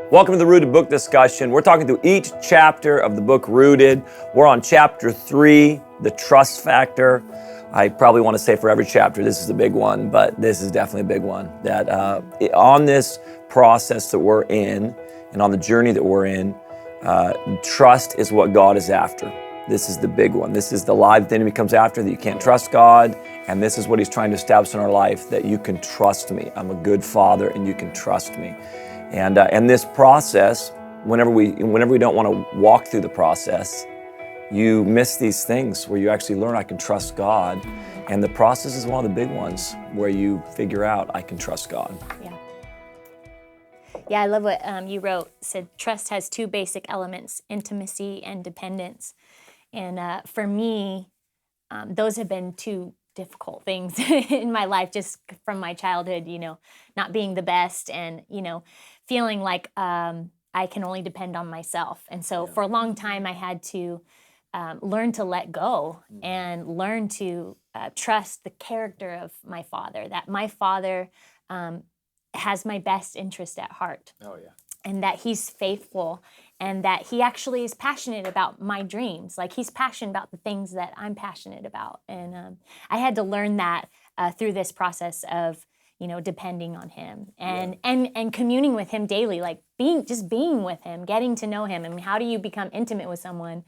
Welcome to the Rooted Book Discussion. We're talking through each chapter of the book Rooted. We're on chapter 3, the trust factor. I probably want to say for every chapter, this is a big one, but this is definitely a big one. That on this process that we're in and on the journey that we're in, trust is what God is after. This is the big one. This is the lie that the enemy comes after, that you can't trust God. And this is what he's trying to establish in our life, that you can trust me. I'm a good father and you can trust me. And this process, whenever we don't want to walk through the process, you miss these things where you actually learn I can trust God. And the process is one of the big ones where you figure out I can trust God. Yeah, I love what you wrote. Said trust has two basic elements: intimacy and dependence. And for me, those have been two difficult things in my life, just from my childhood, not being the best and, feeling like I can only depend on myself. And so for a long time, I had to learn to let go and learn to trust the character of my father, that my father has my best interest at heart. Oh, yeah. And that he's faithful and that he actually is passionate about my dreams. Like he's passionate about the things that I'm passionate about. And I had to learn that through this process of, depending on him and communing with him daily, like being with him, getting to know him. I mean, how do you become intimate with someone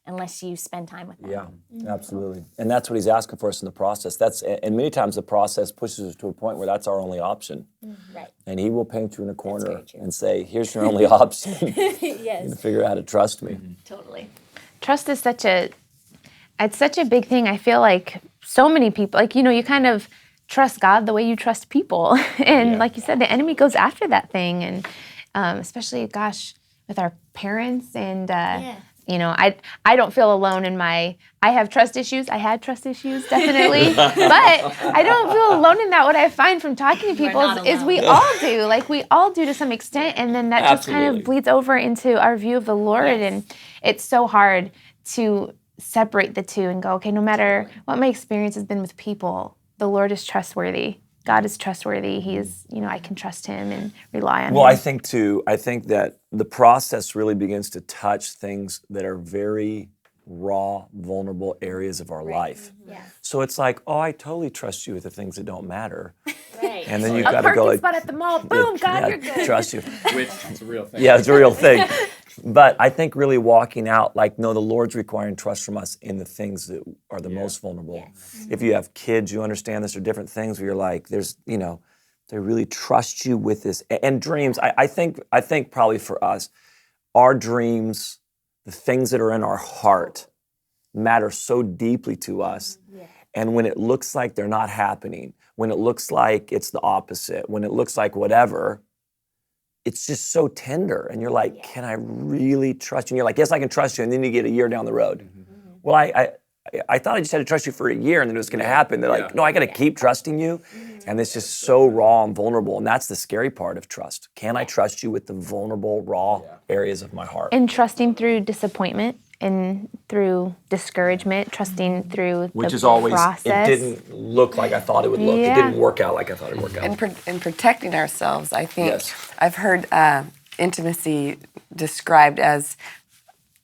unless you spend time with them? Yeah, absolutely. And that's what he's asking for us in the process. And many times the process pushes us to a point where that's our only option. Right. And he will paint you in a corner and say, here's your only option. Yes. You figure out how to trust me. Totally. Trust is such a big thing. I feel like so many people, you kind of trust God the way you trust people. And like you said, the enemy goes after that thing. And especially, with our parents and, I don't feel alone in I have trust issues. I had trust issues, definitely. But I don't feel alone in that. What I find from talking to people is we all do. Like, we all do to some extent. And then that just kind of bleeds over into our view of the Lord. Yes. And it's so hard to separate the two and go, okay, no matter what my experience has been with people, the Lord is trustworthy. God is trustworthy. He is, I can trust him and rely on him. Well, I think that the process really begins to touch things that are very raw, vulnerable areas of our life. Yeah. So it's like, I totally trust you with the things that don't matter. Right. And then you've a got to go parking like, spot at the mall, boom, God, you're good. Trust you. Which is a real thing. Yeah, it's a real thing. But I think really walking out, no, the Lord's requiring trust from us in the things that are the most vulnerable. Yes. If you have kids, you understand this, are different things where you're like, they really trust you with this. And dreams, I think probably for us, our dreams, the things that are in our heart matter so deeply to us. Yeah. And when it looks like they're not happening, when it looks like it's the opposite, when it looks like whatever, it's just so tender. And you're like, can I really trust you? And you're like, yes, I can trust you. And then you get a year down the road. Mm-hmm. Well, I thought I just had to trust you for a year and then it was going to happen. They're like, no, I got to keep trusting you. And it's just so raw and vulnerable. And that's the scary part of trust. Can I trust you with the vulnerable, raw areas of my heart? And trusting through disappointment and through discouragement, trusting through Which the is always, process. it didn't look like I thought it would look. It didn't work out like I thought it would work out. In protecting ourselves, I think Yes. I've heard intimacy described as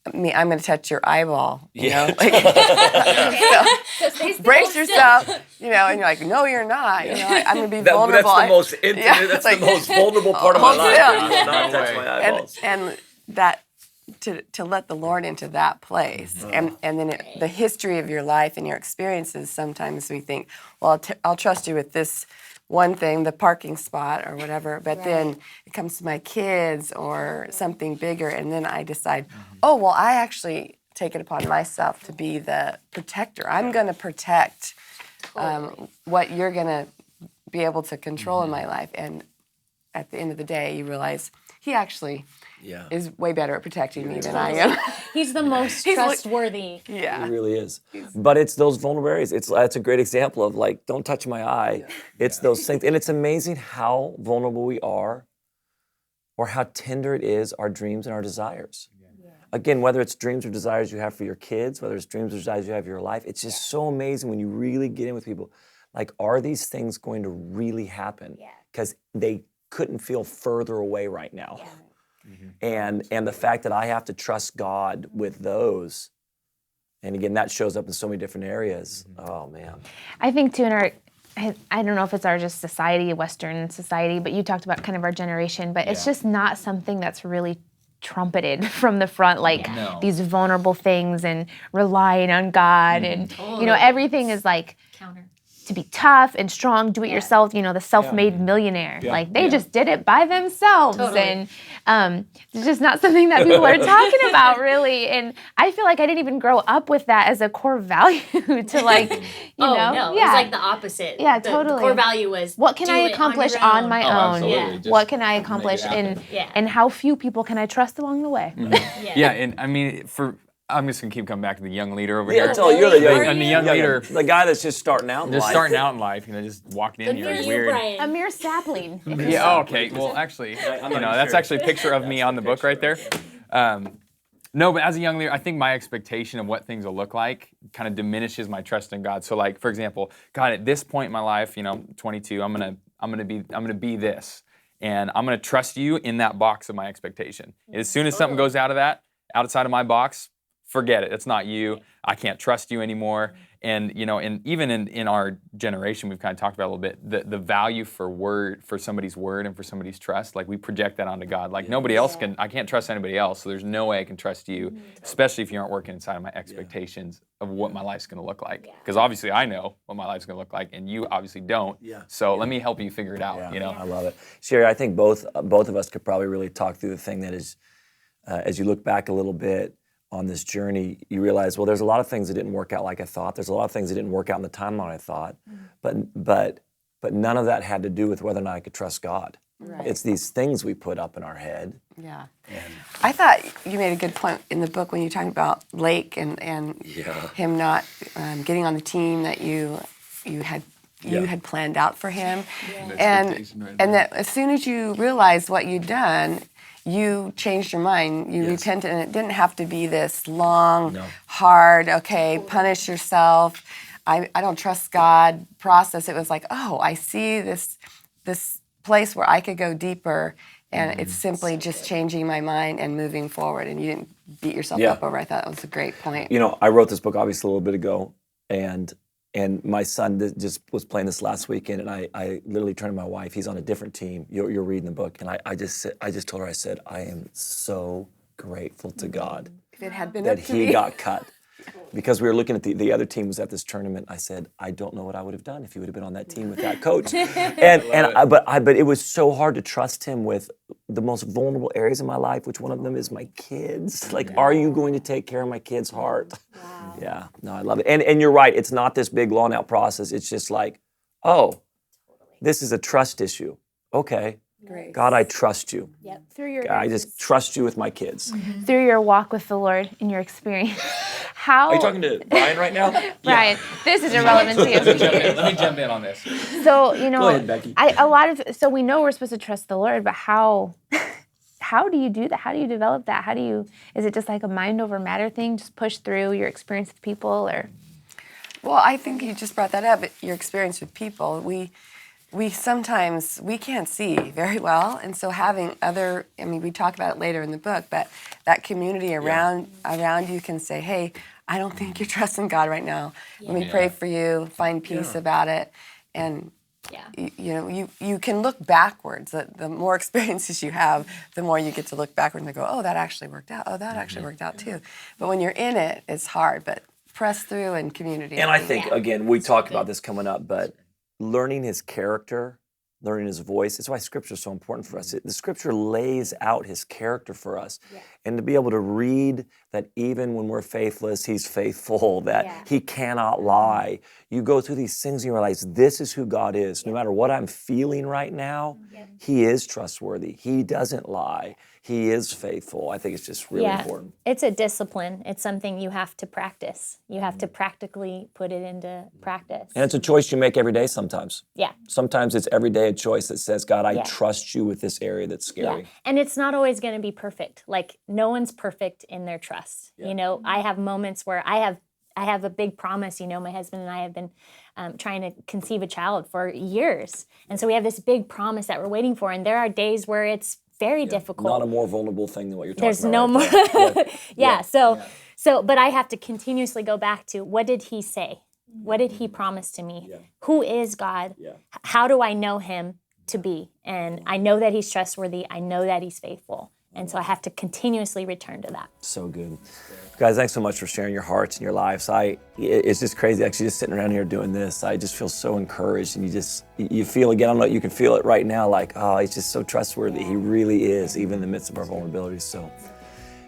I'm going to touch your eyeball. You know? So brace yourself. And you're like, no, you're not. I'm going to be vulnerable. That's the most intimate. That's the most vulnerable part of my life. I will not touch my eyeballs. And that to let the Lord into that place, and then the history of your life and your experiences. Sometimes we think, well, I'll trust you with this one thing, the parking spot or whatever, but then it comes to my kids or something bigger, and then I decide, I actually take it upon myself to be the protector. I'm going to protect what you're going to be able to control in my life. And at the end of the day, you realize he actually is way better at protecting me than I am. He's the most trustworthy. He really is. But it's those vulnerable areas. That's a great example of don't touch my eye. It's those things. And it's amazing how vulnerable we are or how tender it is, our dreams and our desires. Again, whether it's dreams or desires you have for your kids, whether it's dreams or desires you have for your life, it's just so amazing when you really get in with people. Are these things going to really happen? Because they couldn't feel further away right now. And the fact that I have to trust God with those, and again, that shows up in so many different areas. Oh, man. I think, too, in our, I don't know if it's our just society, Western society, but you talked about kind of our generation, but it's just not something that's really trumpeted from the front, like these vulnerable things and relying on God. And, everything is like, Counter. to be tough and strong, do it yourself, the self-made millionaire. Like they just did it by themselves. Totally. And it's just not something that people are talking about really. And I feel like I didn't even grow up with that as a core value to like, you know. No, it was like the opposite. Yeah, the totally. core value was what can I accomplish on my own? absolutely. Just What can I accomplish and how few people can I trust along the way? Yeah, and I mean, I'm just gonna keep coming back to the young leader over Yeah, here. tell you're the young, I'm the young leader. the guy that's just starting out in Just life. starting out in life, just walking in here is weird. A mere sapling. Yeah. Oh, okay. Well, actually, that's actually a picture of me on the book right there. No, but as a young leader, I think my expectation of what things will look like kind of diminishes my trust in God. So, like for example, God, at this point in my life, 22, I'm gonna be this, and I'm gonna trust you in that box of my expectation. And as soon as something goes outside of my box, forget it. It's not you. I can't trust you anymore. And and even in our generation, we've kind of talked about a little bit the value for somebody's word and for somebody's trust. Like we project that onto God. Like nobody else can. I can't trust anybody else. So there's no way I can trust you, especially if you aren't working inside of my expectations of what my life's going to look like. Because obviously I know what my life's going to look like, and you obviously don't. So let me help you figure it out. I love it, Sherry. I think both of us could probably really talk through the thing that is, as you look back a little bit on this journey, you realize, well, there's a lot of things that didn't work out like I thought. There's a lot of things that didn't work out in the timeline I thought. But none of that had to do with whether or not I could trust God. Right. It's these things we put up in our head. Yeah. I thought you made a good point in the book when you talked about Lake and him not getting on the team that you had planned out for him. And that as soon as you realized what you'd done, you changed your mind. You repented, and it didn't have to be this long, hard, punish yourself. I don't trust God process. It was like, oh, I see this place where I could go deeper, and it's simply just changing my mind and moving forward. And you didn't beat yourself up over it. I thought that was a great point. I wrote this book obviously a little bit ago, and my son just was playing this last weekend, and I literally turned to my wife. He's on a different team. You're reading the book, and I just told her, I said, I am so grateful to God If it had been that up to he me. got cut. Because we were looking at the other team was at this tournament. I said, I don't know what I would have done if he would have been on that team with that coach. But it was so hard to trust him with the most vulnerable areas of my life, which one of them is my kids. Like, are you going to take care of my kid's heart? Wow. Yeah, no, I love it. And you're right, it's not this big drawn out process. It's just like, oh, this is a trust issue. Okay. Grace. God, I trust you. Yep. I just trust you with my kids. Through your walk with the Lord in your experience. How? Are you talking to Brian right now? Brian, this is irrelevant to you. Let me jump in on this. So, Go ahead, Becky. so we know we're supposed to trust the Lord, but how do you do that? How do you develop that? Is it just like a mind over matter thing? Just push through your experience with people, or? Well, I think you just brought that up, your experience with people. We sometimes can't see very well, and so having we talk about it later in the book, but that community around you can say, hey, I don't think you're trusting God right now. Let me pray for you, find peace about it, and you can look backwards. The more experiences you have, the more you get to look backwards and go, oh, that actually worked out. Oh, that actually worked out too. But when you're in it, it's hard, but press through in community. And I think, again, we talked about this coming up, but learning his character, learning his voice. That's why Scripture is so important for us. The Scripture lays out his character for us. Yeah. And to be able to read that even when we're faithless, he's faithful, that he cannot lie. You go through these things and you realize this is who God is. No matter what I'm feeling right now, he is trustworthy. He doesn't lie. He is faithful. I think it's just really important. It's a discipline. It's something you have to practice. You have to practically put it into practice. And it's a choice you make every day sometimes. Yeah. Sometimes it's every day a choice that says, God, I trust you with this area that's scary. Yeah. And it's not always going to be perfect. Like, no one's perfect in their trust. Yeah. I have moments where I have a big promise. My husband and I have been trying to conceive a child for years. And so we have this big promise that we're waiting for. And there are days where it's very difficult. Not a more vulnerable thing than what you're talking There's about. no more. Right Yeah. So, but I have to continuously go back to, what did he say? What did he promise to me? Yeah. Who is God? Yeah. How do I know him to be? And I know that he's trustworthy. I know that he's faithful. And so I have to continuously return to that. So good. Guys, thanks so much for sharing your hearts and your lives. It's just crazy, actually, just sitting around here doing this. I just feel so encouraged, and you feel, again, I don't know, you can feel it right now, like, oh, he's just so trustworthy. He really is, even in the midst of our vulnerabilities. So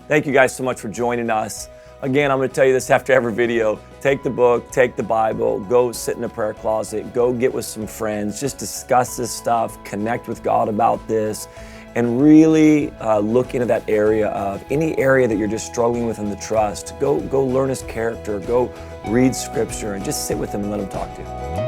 thank you guys so much for joining us. Again, I'm going to tell you this after every video. Take the book, take the Bible, go sit in a prayer closet, go get with some friends, just discuss this stuff, connect with God about this, and really look into that area of any area that you're just struggling with in the trust. Go learn his character, go read scripture, and just sit with him and let him talk to you.